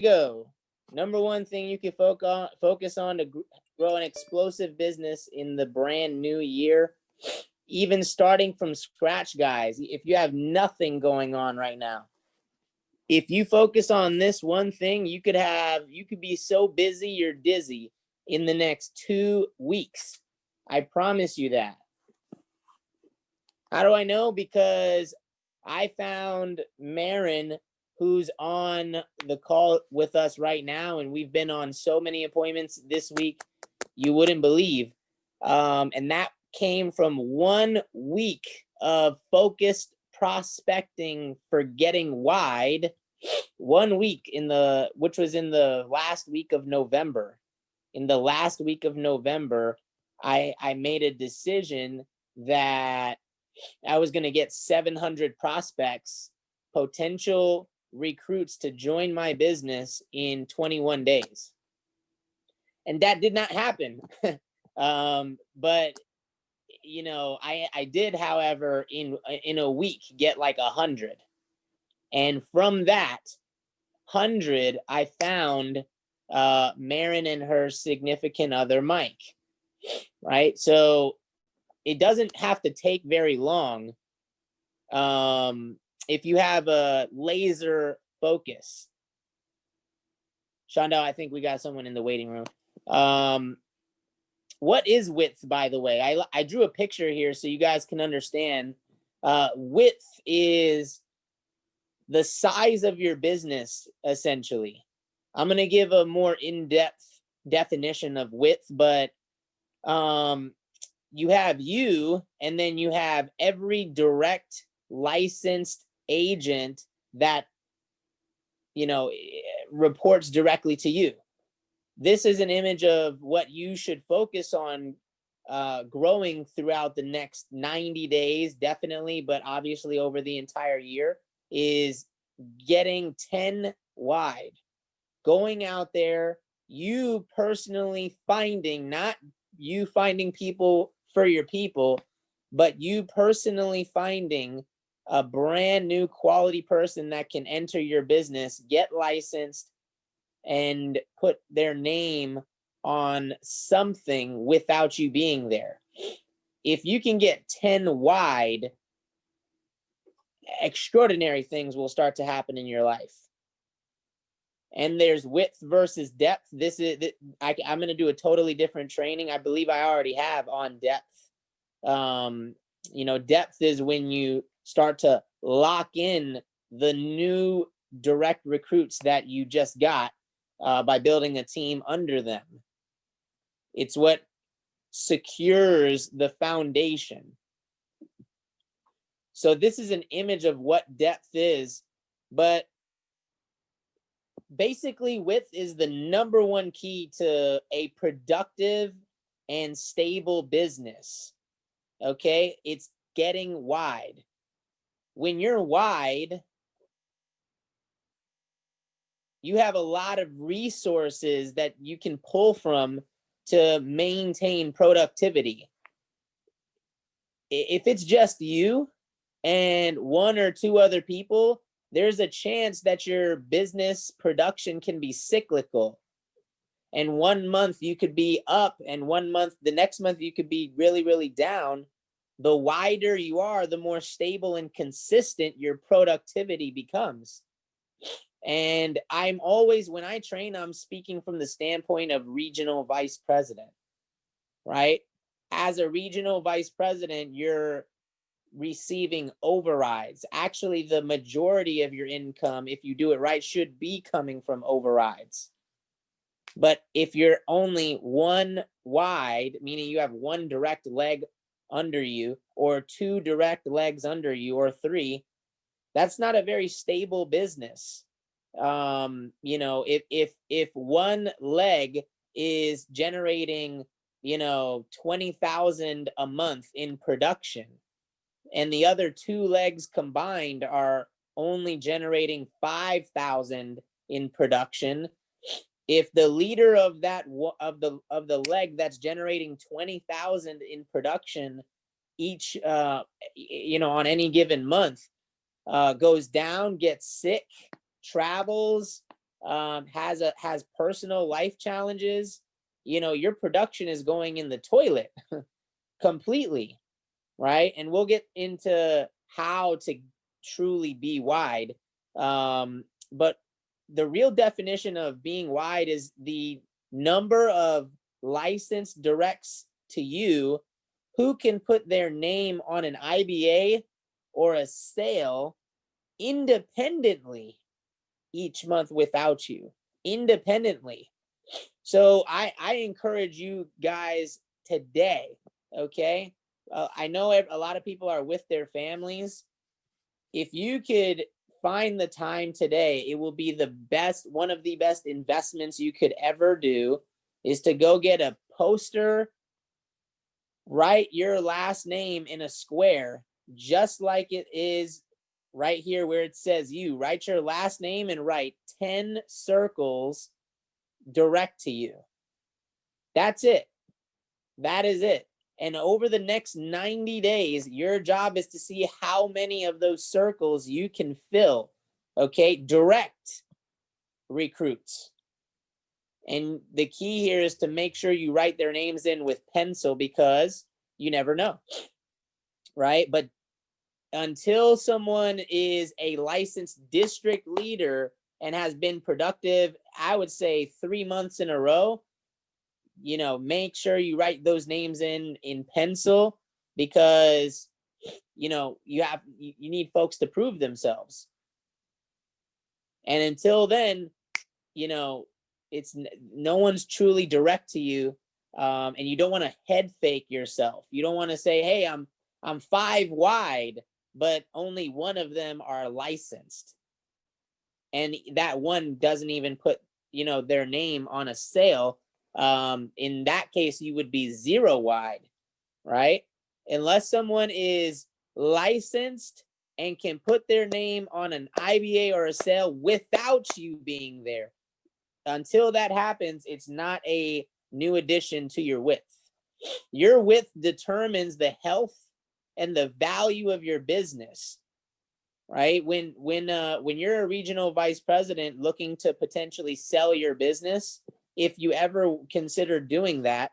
go. Number one thing you can focus on to grow an explosive business in the brand new year, even starting from scratch, guys. If you have nothing going on right now, if you focus on this one thing, you could be so busy you're dizzy in the next 2 weeks. I promise you that. How do I know? Because I found Marin, who's on the call with us right now, and we've been on so many appointments this week, you wouldn't believe. And that came from 1 week of focused prospecting for getting wide. 1 week which was in the last week of November. In the last week of November, I made a decision that I was going to get 700 prospects, potential recruits to join my business in 21 days. And that did not happen. But I did, however, in a week get like 100. And from that 100, I found Marin and her significant other, Mike. Right? So it doesn't have to take very long if you have a laser focus. Shondell, I think we got someone in the waiting room. What is width, by the way? I drew a picture here so you guys can understand. Width is the size of your business, essentially. I'm going to give a more in-depth definition of width, but you have you, and then you have every direct licensed agent that, reports directly to you. This is an image of what you should focus on growing throughout the next 90 days, definitely, but obviously over the entire year, is getting 10 wide. Going out there, you personally finding, not you finding people for your people, but you personally finding a brand new quality person that can enter your business, get licensed, and put their name on something without you being there. If you can get 10 wide, extraordinary things will start to happen in your life. And there's width versus depth. I'm going to do a totally different training. I believe I already have on depth. Depth is when you start to lock in the new direct recruits that you just got by building a team under them. It's what secures the foundation. So this is an image of what depth is, but basically width is the number one key to a productive and stable business. Okay, it's getting wide. When you're wide, you have a lot of resources that you can pull from to maintain productivity. If it's just you and one or two other people, there's a chance that your business production can be cyclical. And 1 month you could be up, and the next month you could be really, really down. The wider you are, the more stable and consistent your productivity becomes. And I'm always, when I train, I'm speaking from the standpoint of regional vice president, right? As a regional vice president, you're receiving overrides. Actually, the majority of your income, if you do it right, should be coming from overrides. But if you're only one wide, meaning you have one direct leg under you, or two direct legs under you, or three, that's not a very stable business. If one leg is generating, 20,000 a month in production, and the other two legs combined are only generating 5,000 in production, if the leader of the leg that's generating 20,000 in production each on any given month goes down, gets sick, travels, has personal life challenges, your production is going in the toilet completely, right? And we'll get into how to truly be wide. But the real definition of being wide is the number of licensed directs to you who can put their name on an IBA or a sale independently each month without you, independently. So I encourage you guys today, okay? I know a lot of people are with their families. If you could find the time today, it will be one of the best investments you could ever do is to go get a poster, write your last name in a square, just like it is right here where it says you. Write your last name and write 10 circles direct to you. That's it. That is it. And over the next 90 days, your job is to see how many of those circles you can fill. Okay, direct recruits. And the key here is to make sure you write their names in with pencil, because you never know, right? But until someone is a licensed district leader and has been productive, I would say 3 months in a row, make sure you write those names in pencil, because you need folks to prove themselves. And until then, it's no one's truly direct to you, and you don't want to head fake yourself. You don't want to say, hey, I'm 5 wide, but only one of them are licensed, and that one doesn't even put their name on a sale. In that case, you would be 0 wide, right? Unless someone is licensed and can put their name on an IBA or a sale without you being there. Until that happens, it's not a new addition to your width. Your width determines the health and the value of your business, right? When you're a regional vice president looking to potentially sell your business, if you ever consider doing that,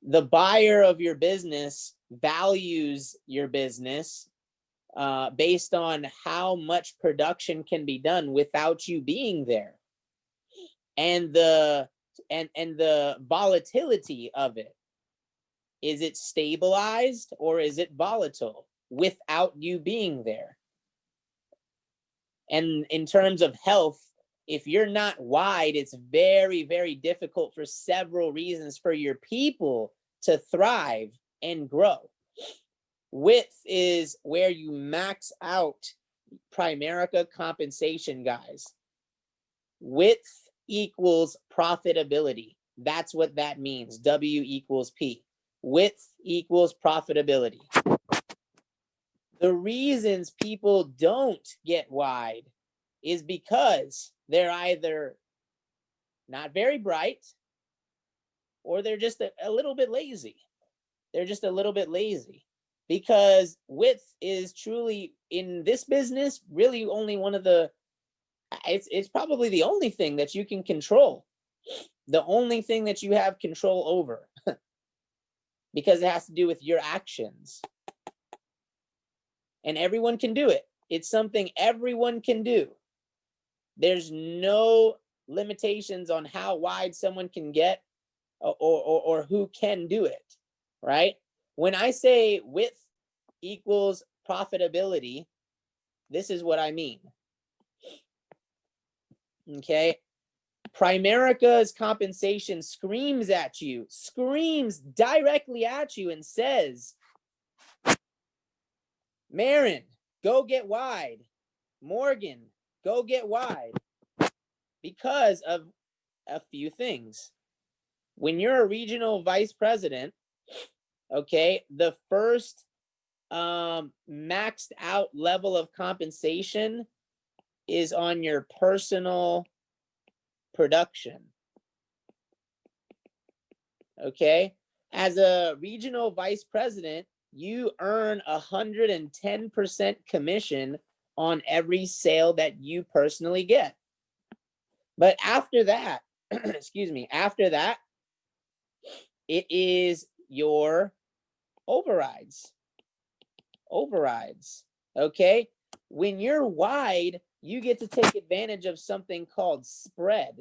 the buyer of your business values your business based on how much production can be done without you being there, and the volatility of it. Is it stabilized or is it volatile without you being there? And in terms of health, if you're not wide, it's very, very difficult for several reasons for your people to thrive and grow. Width is where you max out Primerica compensation, guys. Width equals profitability. That's what that means. W equals P. Width equals profitability. The reasons people don't get wide is because they're either not very bright or they're just a little bit lazy. They're just a little bit lazy, because width is truly, in this business, really only one of the, it's probably the only thing that you can control. The only thing that you have control over because it has to do with your actions. And everyone can do it. It's something everyone can do. There's no limitations on how wide someone can get or who can do it, right? When I say width equals profitability, this is what I mean. Okay. Primerica's compensation screams directly at you and says, Marin, go get wide. Morgan, go get wide. Because of a few things. When you're a regional vice president, okay, the first maxed out level of compensation is on your personal production. Okay, as a regional vice president, you earn 110% commission on every sale that you personally get. But after that, excuse me, after that, it is your overrides. Overrides. Okay. When you're wide, you get to take advantage of something called spread.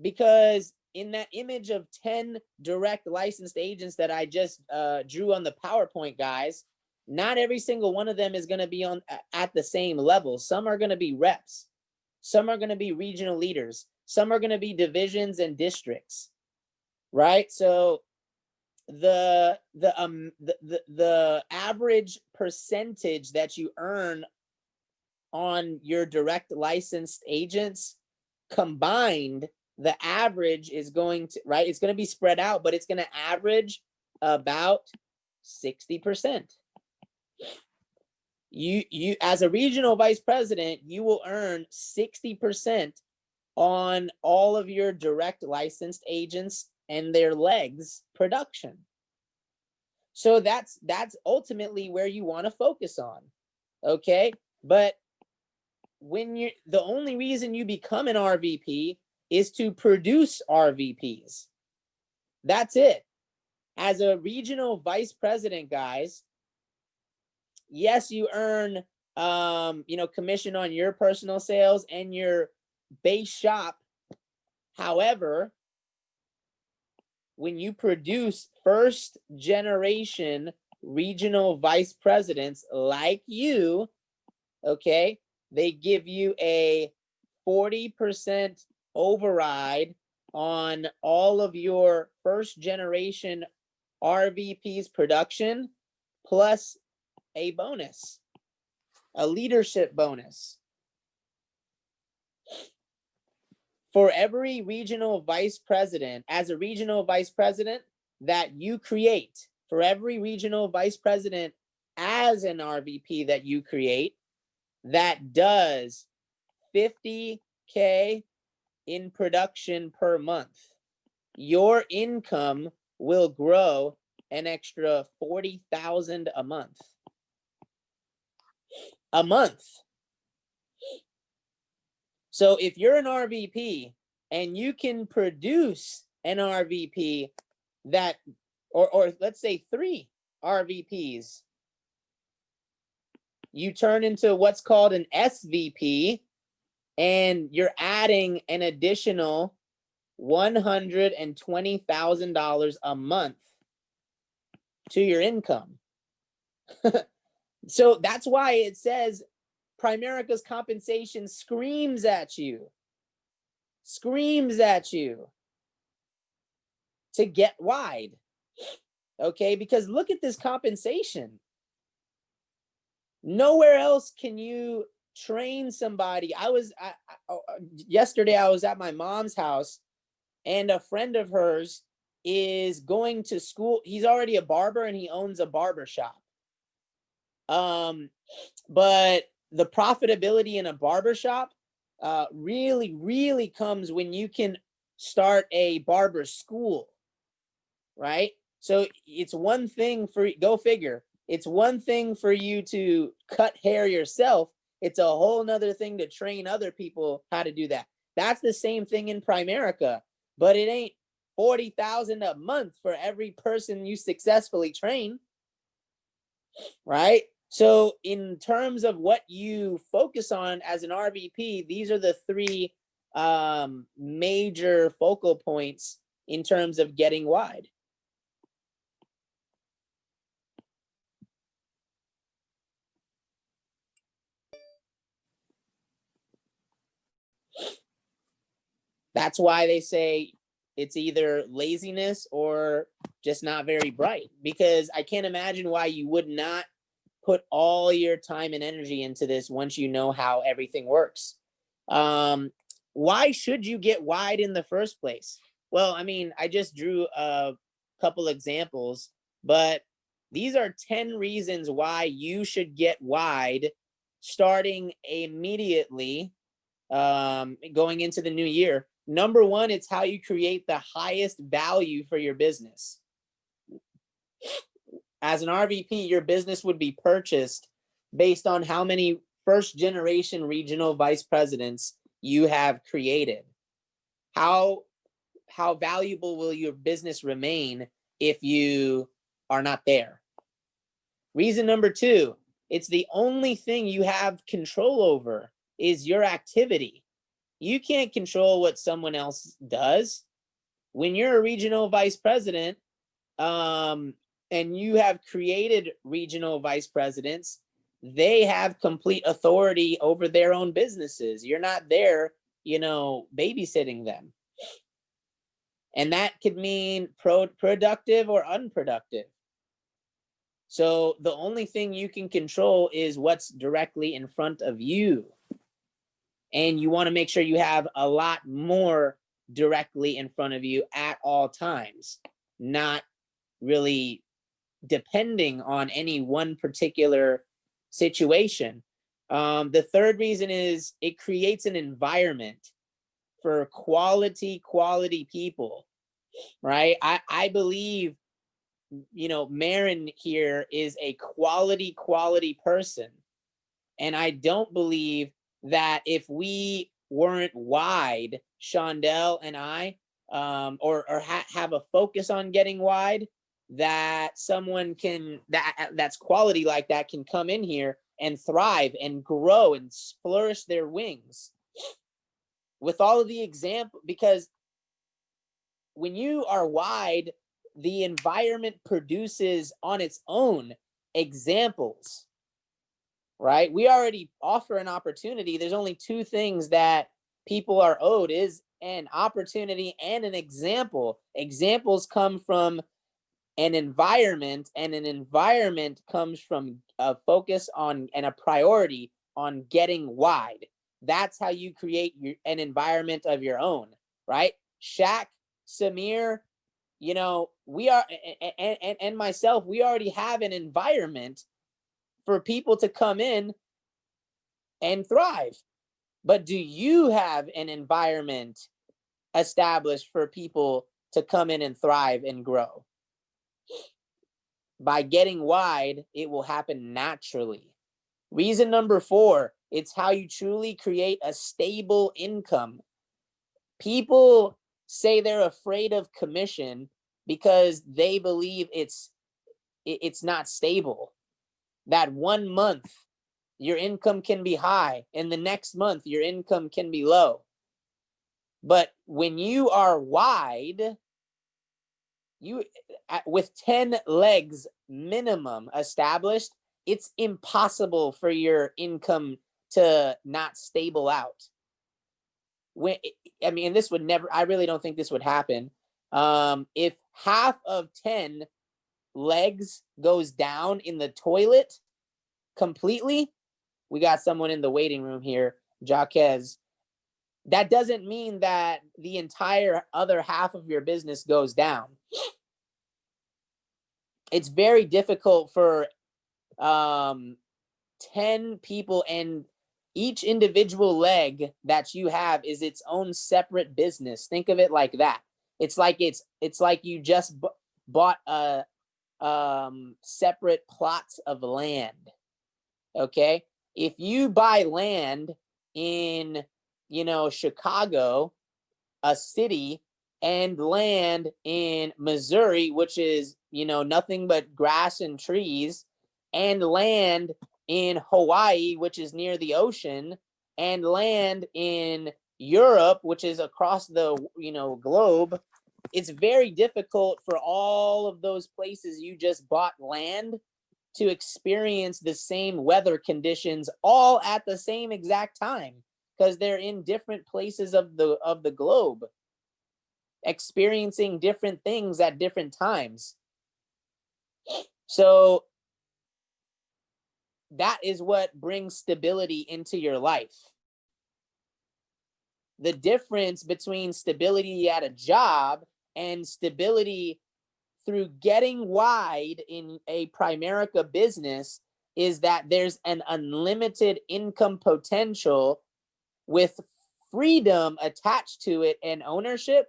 Because in that image of 10 direct licensed agents that I just drew on the PowerPoint, guys, not every single one of them is going to be on at the same level. Some are going to be reps. Some are going to be regional leaders. Some are going to be divisions and districts, right? So the average percentage that you earn on your direct licensed agents combined, the average is going to, right? It's going to be spread out, but it's going to average about 60%. You as a regional vice president, you will earn 60% on all of your direct licensed agents and their legs production. So that's ultimately where you want to focus on. Okay? But when you, the only reason you become an RVP is to produce RVPs. That's it. As a regional vice president, guys, yes, you earn commission on your personal sales and your base shop. However, when you produce first generation regional vice presidents like you, okay, they give you a 40% override on all of your first generation RVPs production, plus a bonus, a leadership bonus. For every regional vice president, as a regional vice president that you create, for every regional vice president as an RVP that you create, that does 50K in production per month, your income will grow an extra 40,000 a month. A month. So if you're an RVP and you can produce an RVP that, or let's say 3 RVPs, you turn into what's called an SVP, and you're adding an additional $120,000 a month to your income. So that's why it says Primerica's compensation screams at you to get wide. Okay, because look at this compensation. Nowhere else can you train somebody. Yesterday I was at my mom's house, and a friend of hers is going to school. He's already a barber and he owns a barber shop. But the profitability in a barber shop really comes when you can start a barber school, right? So it's one thing for, go figure, it's one thing for you to cut hair yourself. It's a whole nother thing to train other people how to do that. That's the same thing in Primerica, but it ain't 40,000 a month for every person you successfully train, right? So in terms of what you focus on as an RVP, these are the 3 major focal points in terms of getting wide. That's why they say it's either laziness or just not very bright, because I can't imagine why you would not put all your time and energy into this once you know how everything works. Why should you get wide in the first place? Well, I mean, I just drew a couple examples, but these are 10 reasons why you should get wide starting immediately, going into the new year. Number 1, it's how you create the highest value for your business. As an RVP, your business would be purchased based on how many first generation regional vice presidents you have created? How valuable will your business remain if you are not there? Reason number two, it's the only thing you have control over is your activity. You can't control what someone else does. When you're a regional vice president, and you have created regional vice presidents, they have complete authority over their own businesses. You're not there, babysitting them. And that could mean productive or unproductive. So the only thing you can control is what's directly in front of you. And you want to make sure you have a lot more directly in front of you at all times, not really depending on any one particular situation. The third reason is it creates an environment for quality people, right? I believe, Marin here is a quality person. And I don't believe that if we weren't wide, Shondell and I, or have a focus on getting wide, that someone that's quality like that can come in here and thrive and grow and flourish their wings. With all of the example, because when you are wide, the environment produces on its own examples, right? We already offer an opportunity. There's only two things that people are owed, is an opportunity and an example. Examples come from an environment, and an environment comes from a focus on and a priority on getting wide. That's how you create an environment of your own, right? Shaq, Samir, we are, and myself, we already have an environment for people to come in and thrive. But do you have an environment established for people to come in and thrive and grow? By getting wide, it will happen naturally. Reason number 4, it's how you truly create a stable income. People say they're afraid of commission because they believe it's not stable. That 1 month your income can be high, and the next month your income can be low. But when you are wide, with 10 legs minimum established, it's impossible for your income to not stable out. This would never, I really don't think this would happen. If half of 10 legs goes down in the toilet completely, we got someone in the waiting room here, Jaquez. That doesn't mean that the entire other half of your business goes down. It's very difficult for 10 people, and each individual leg that you have is its own separate business. Think of it like that. It's like you just bought a separate plots of land. Okay, if you buy land in Chicago, a city, and land in Missouri, which is nothing but grass and trees, and land in Hawaii, which is near the ocean, and land in Europe, which is across the globe, it's very difficult for all of those places you just bought land to experience the same weather conditions all at the same exact time, because they're in different places of the globe, experiencing different things at different times. So that is what brings stability into your life. The difference between stability at a job and stability through getting wide in a Primerica business is that there's an unlimited income potential with freedom attached to it and ownership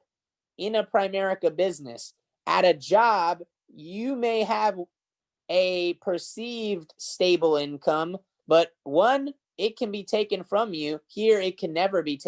in a Primerica business. At a job, you may have a perceived stable income, but one, it can be taken from you. Here, it can never be taken.